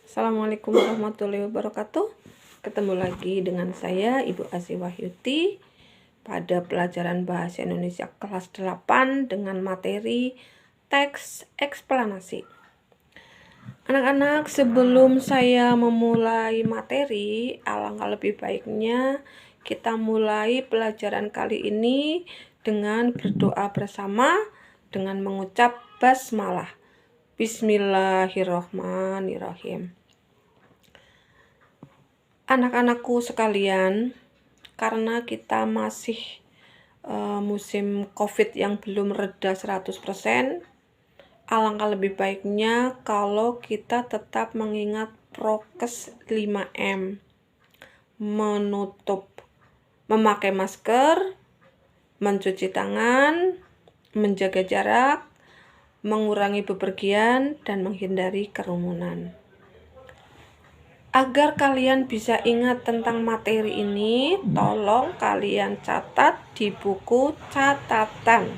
Assalamualaikum warahmatullahi wabarakatuh. Ketemu lagi dengan saya Ibu Asy Wahyuti pada pelajaran Bahasa Indonesia kelas 8 dengan materi teks eksplanasi. Anak-anak, sebelum saya memulai materi, alangkah lebih baiknya kita mulai pelajaran kali ini dengan berdoa bersama dengan mengucap basmalah. Bismillahirrohmanirrohim. Anak-anakku sekalian, karena kita masih musim COVID yang belum reda 100%, alangkah lebih baiknya kalau kita tetap mengingat prokes 5M. Menutup, memakai masker, mencuci tangan, menjaga jarak, mengurangi bepergian, dan menghindari kerumunan. Agar kalian bisa ingat tentang materi ini, tolong kalian catat di buku catatan.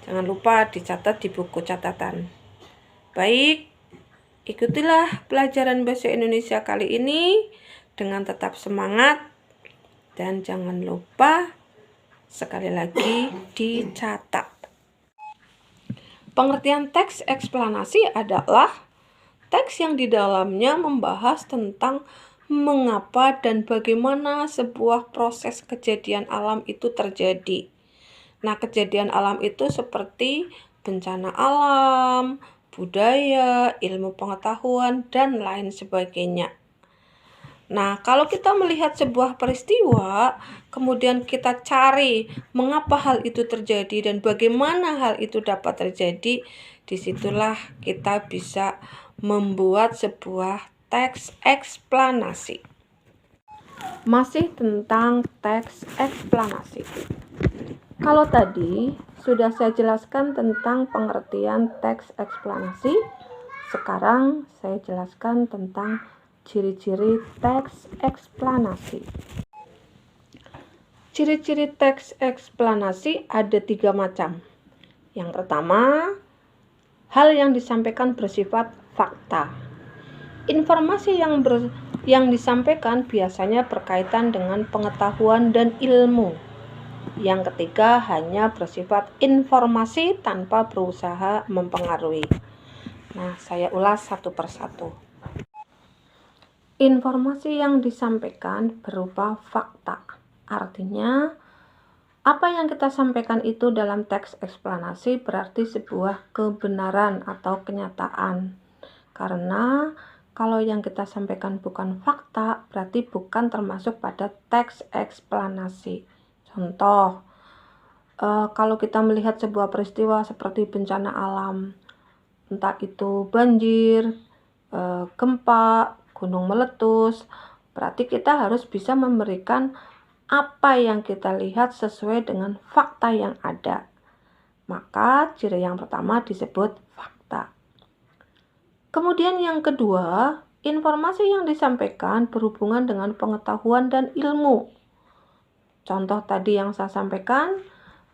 Jangan lupa dicatat di buku catatan. Baik, ikutilah pelajaran bahasa Indonesia kali ini dengan tetap semangat dan jangan lupa sekali lagi dicatat. Pengertian teks eksplanasi adalah teks yang di dalamnya membahas tentang mengapa dan bagaimana sebuah proses kejadian alam itu terjadi. Nah, kejadian alam itu seperti bencana alam, budaya, ilmu pengetahuan, dan lain sebagainya. Nah, kalau kita melihat sebuah peristiwa, kemudian kita cari mengapa hal itu terjadi dan bagaimana hal itu dapat terjadi, disitulah kita bisa membuat sebuah teks eksplanasi. Masih tentang teks eksplanasi. Kalau tadi sudah saya jelaskan tentang pengertian teks eksplanasi, sekarang saya jelaskan tentang ciri-ciri teks eksplanasi. Ciri-ciri teks eksplanasi ada 3 macam. Yang pertama, hal yang disampaikan bersifat fakta. Informasi yang disampaikan biasanya berkaitan dengan pengetahuan dan ilmu. Yang ketiga, hanya bersifat informasi tanpa berusaha mempengaruhi. Nah, saya ulas satu persatu. Informasi yang disampaikan berupa fakta. Artinya, apa yang kita sampaikan itu dalam teks eksplanasi berarti sebuah kebenaran atau kenyataan. Karena kalau yang kita sampaikan bukan fakta, berarti bukan termasuk pada teks eksplanasi. Contoh, kalau kita melihat sebuah peristiwa seperti bencana alam, entah itu banjir, gempa, gunung meletus, berarti kita harus bisa memberikan apa yang kita lihat sesuai dengan fakta yang ada. Maka ciri yang pertama disebut fakta. Kemudian yang kedua, informasi yang disampaikan berhubungan dengan pengetahuan dan ilmu. Contoh tadi yang saya sampaikan,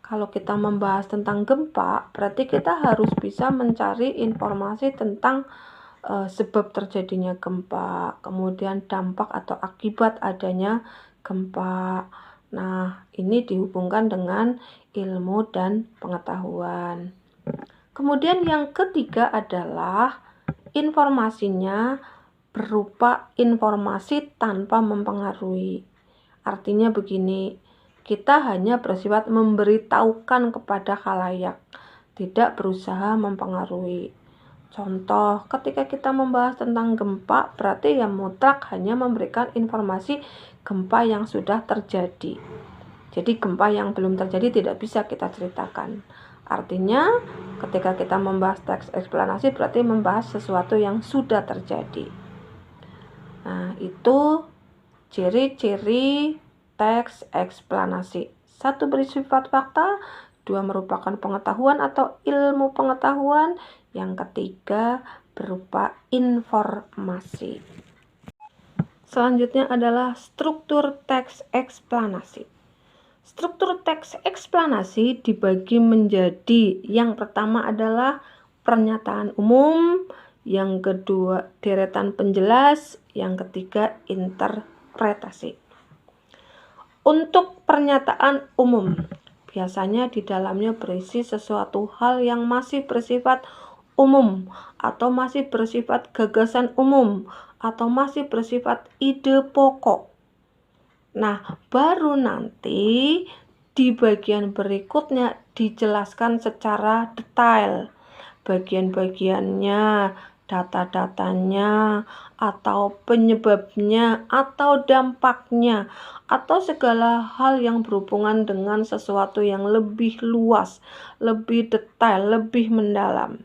kalau kita membahas tentang gempa, berarti kita harus bisa mencari informasi tentang sebab terjadinya gempa, kemudian dampak atau akibat adanya gempa. Nah, ini dihubungkan dengan ilmu dan pengetahuan. Kemudian yang ketiga adalah informasinya berupa informasi tanpa mempengaruhi. Artinya begini, kita hanya bersifat memberitahukan kepada khalayak, tidak berusaha mempengaruhi. Contoh, ketika kita membahas tentang gempa, berarti yang mutlak hanya memberikan informasi gempa yang sudah terjadi. Jadi gempa yang belum terjadi tidak bisa kita ceritakan. Artinya, ketika kita membahas teks eksplanasi berarti membahas sesuatu yang sudah terjadi. Nah, itu ciri-ciri teks eksplanasi. 1 bersifat fakta, 2 merupakan pengetahuan atau ilmu pengetahuan, yang ketiga berupa informasi. Selanjutnya adalah struktur teks eksplanasi. Struktur teks eksplanasi dibagi menjadi yang pertama adalah pernyataan umum, yang kedua deretan penjelas, yang ketiga interpretasi. Untuk pernyataan umum, biasanya di dalamnya berisi sesuatu hal yang masih bersifat umum atau masih bersifat gagasan umum atau masih bersifat ide pokok. Nah, baru nanti di bagian berikutnya dijelaskan secara detail bagian-bagiannya, data-datanya, atau penyebabnya, atau dampaknya, atau segala hal yang berhubungan dengan sesuatu yang lebih luas, lebih detail, lebih mendalam.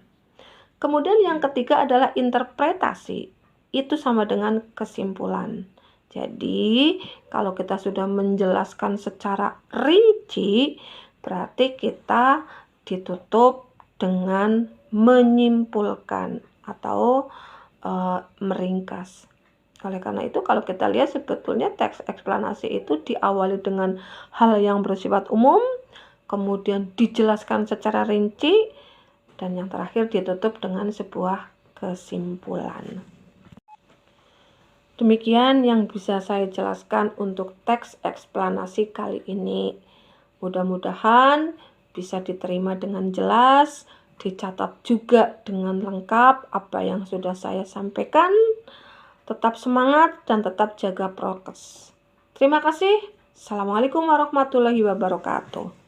Kemudian yang ketiga adalah interpretasi. Itu sama dengan kesimpulan. Jadi, kalau kita sudah menjelaskan secara rinci, berarti kita ditutup dengan menyimpulkan atau meringkas. Oleh karena itu, kalau kita lihat sebetulnya teks eksplanasi itu diawali dengan hal yang bersifat umum, kemudian dijelaskan secara rinci, dan yang terakhir ditutup dengan sebuah kesimpulan. Demikian yang bisa saya jelaskan untuk teks eksplanasi kali ini. Mudah-mudahan bisa diterima dengan jelas, dicatat juga dengan lengkap apa yang sudah saya sampaikan. Tetap semangat dan tetap jaga prokes. Terima kasih. Assalamualaikum warahmatullahi wabarakatuh.